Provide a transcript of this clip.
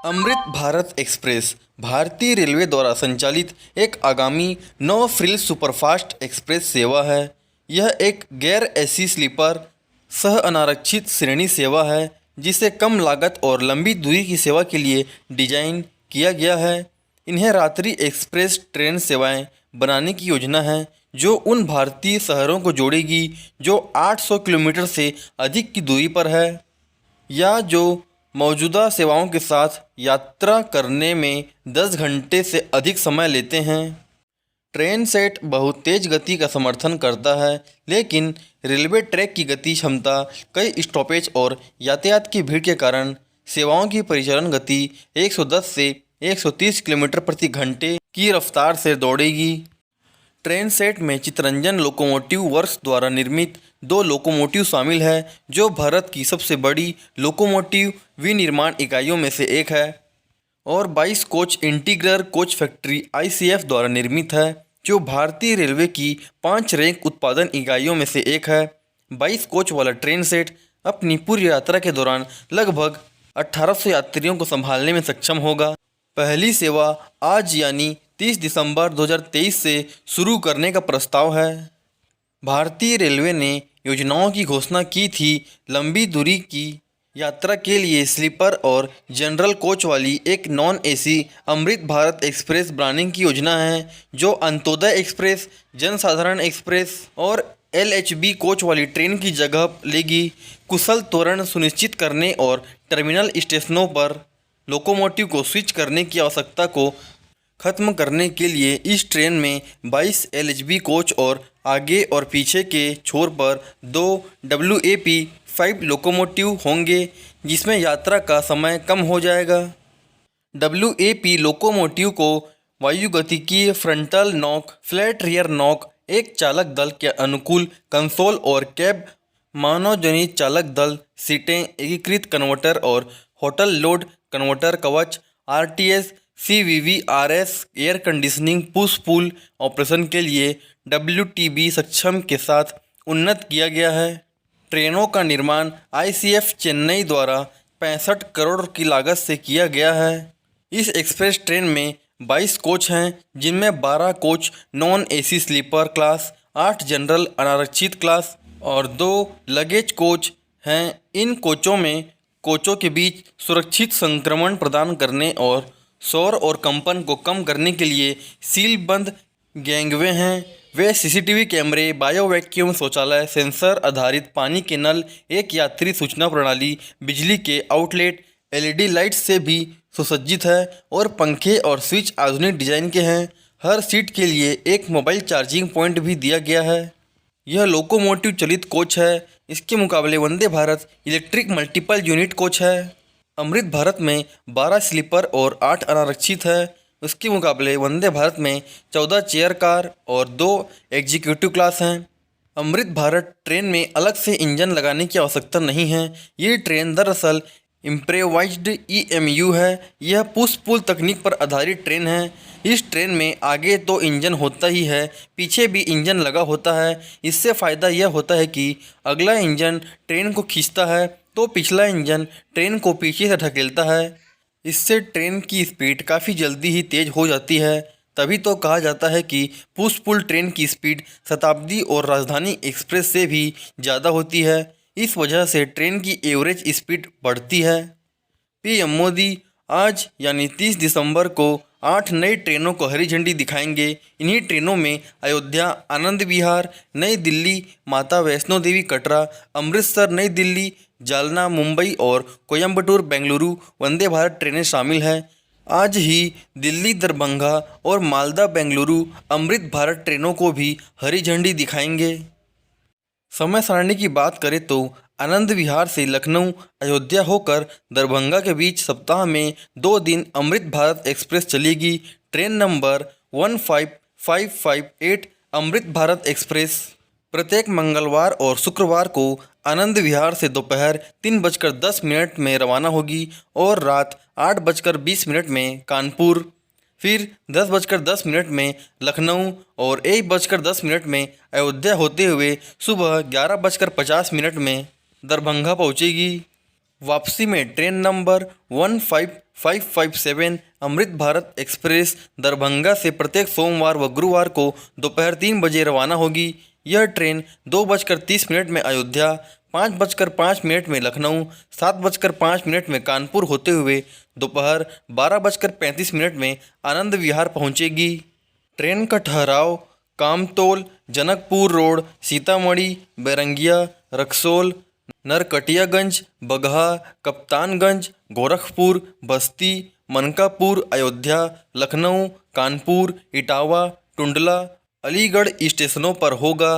Amrit Bharat express भारतीय railway द्वारा संचालित एक आगामी नो फ्रिल्स सुपरफास्ट एक्सप्रेस सेवा है। यह एक गैर एसी स्लीपर सह अनारक्षित श्रेणी सेवा है जिसे कम लागत और लंबी दूरी की सेवा के लिए डिजाइन किया गया है। इन्हें रात्रि एक्सप्रेस ट्रेन सेवाएं बनाने की योजना है जो उन भारतीय शहरों को जोड़ेगी जो 800 किलोमीटर से अधिक की दूरी पर है या जो मौजूदा सेवाओं के साथ यात्रा करने में 10 घंटे से अधिक समय लेते हैं। ट्रेन सेट बहुत तेज गति का समर्थन करता है, लेकिन रेलवे ट्रैक की गति क्षमता कई स्टॉपेज और यातायात की भीड़ के कारण सेवाओं की परिचालन गति 110 से 130 किलोमीटर प्रति घंटे की रफ्तार से दौड़ेगी। ट्रेन सेट में चितरंजन लोकोमोटिव वर्क्स द्वारा निर्मित 2 लोकोमोटिव शामिल है जो भारत की सबसे बड़ी लोकोमोटिव विनिर्माण इकाइयों में से एक है, और 22 coach integral coach factory ICF द्वारा निर्मित है जो भारतीय रेलवे की 5 रैंक उत्पादन इकाइयों में से एक है। 22 कोच वाला ट्रेन सेट अपनी पूरी यात्रा के दौरान लगभग 1800 यात्रियों को संभालने में सक्षम होगा। पहली सेवा आज यानी 30 दिसंबर 2023 से शुरू करने का प्रस्ताव है। भारतीय रेलवे ने योजनाओं की घोषणा की थी। लंबी दूरी की यात्रा के लिए स्लीपर और जनरल कोच वाली एक non AC Amrit Bharat express बनाने की योजना है जो अंत्योदय एक्सप्रेस, जनसाधारण एक्सप्रेस और LHB कोच वाली ट्रेन की जगह लेगी। कुशल त्वरण सुनिश्चित करने और टर्मिनल स्टेशनों पर लोकोमोटिव को स्विच करने की आवश्यकता को खत्म करने के लिए इस ट्रेन में 22 LHB कोच और आगे और पीछे के छोर पर 2 WAP-5 लोकोमोटिव होंगे जिसमें यात्रा का समय कम हो जाएगा। WAP लोकोमोटिव को वायुगतिकीय frontal knock, flat rear knock, एक चालक दल के अनुकूल कंसोल और कैब, मानवजनित चालक दल, सीटें, एकीकृत कन्वर्टर और hotel load converter Kavach, RTS, CVVRS air conditioning push pull operation के लिए WTB सक्षम के साथ उन्नत किया गया है। ट्रेनों का निर्माण ICF चेन्नई द्वारा 65 करोड़ की लागत से किया गया है। इस एक्सप्रेस ट्रेन में 22 कोच हैं जिनमें 12 coach non AC sleeper class, 8 general अनारक्षित क्लास और 2 लगेज कोच हैं। इन कोचों के बीच सुरक्षित संक्रमण प्रदान करने और शोर और कंपन को कम करने के लिए सीलबंद गैंगवे हैं। वे CCTV कैमरे, बायो वैक्यूम शौचालय, सेंसर आधारित पानी के नल, एक यात्री सूचना प्रणाली, बिजली के आउटलेट, LED लाइट्स से भी सुसज्जित है और पंखे और स्विच आधुनिक डिजाइन के हैं। हर सीट के लिए एक मोबाइल चार्जिंग पॉइंट भी दिया गया है। यह लोकोमोटिव चलित कोच है। इसके मुकाबले Vande Bharat electric multiple unit coach है। अमृत भारत में 12 स्लीपर और 8 अनारक्षित है। उसके मुकाबले वंदे भारत में 14 चेयर कार और 2 एग्जीक्यूटिव क्लास हैं। अमृत भारत ट्रेन में अलग से इंजन लगाने की आवश्यकता नहीं है। ये ट्रेन दरअसल इम्प्रोवाइज्ड EMU है। यह पुश पुल तकनीक पर आधारित ट्रेन है। इस ट्रेन में आगे तो इंजन होता ही है, पीछे भी इंजन लगा होता है। इससे फ़ायदा यह होता है कि अगला इंजन ट्रेन को खींचता है तो पिछला इंजन ट्रेन को पीछे से ढकेलता है। इससे ट्रेन की स्पीड काफ़ी जल्दी ही तेज़ हो जाती है। तभी तो कहा जाता है कि पुश पुल ट्रेन की स्पीड शताब्दी और राजधानी एक्सप्रेस से भी ज़्यादा होती है। इस वजह से ट्रेन की एवरेज स्पीड बढ़ती है। PM मोदी आज यानी 30 दिसंबर को 8 नई ट्रेनों को हरी झंडी दिखाएंगे। इन्हीं ट्रेनों में अयोध्या, आनंद विहार, नई दिल्ली, माता वैष्णो देवी कटरा, अमृतसर नई दिल्ली, जालना मुंबई और कोयम्बटूर बेंगलुरु वंदे भारत ट्रेनें शामिल हैं। आज ही दिल्ली दरभंगा और मालदा बेंगलुरु अमृत भारत ट्रेनों को भी हरी झंडी दिखाएंगे। समय सारणी की बात करें तो आनंद विहार से लखनऊ, अयोध्या होकर दरभंगा के बीच सप्ताह में 2 दिन अमृत भारत एक्सप्रेस चलेगी। Train number 15558 Amrit Bharat express प्रत्येक मंगलवार और शुक्रवार को आनंद विहार से दोपहर 3:10 में रवाना होगी और रात 8:20 में कानपुर, फिर 10:10 में लखनऊ और 1:10 में अयोध्या होते हुए सुबह 11:50 में दरभंगा पहुंचेगी। वापसी में train number 15557 Amrit Bharat express Darbhanga से प्रत्येक सोमवार व गुरुवार को दोपहर 3 बजे रवाना होगी। यह ट्रेन 2:30 में अयोध्या, 5:05 में लखनऊ, 7:05 में कानपुर होते हुए दोपहर 12:35 में आनंद विहार पहुंचेगी। ट्रेन का ठहराव कामतौल, जनकपुर रोड, सीतामढ़ी, बैरंगिया, रक्सौल, नरकटियागंज, बगहा, कप्तानगंज, गोरखपुर, बस्ती, मनकापुर, अयोध्या, लखनऊ, कानपुर, इटावा, टुंडला, अलीगढ़ स्टेशनों पर होगा।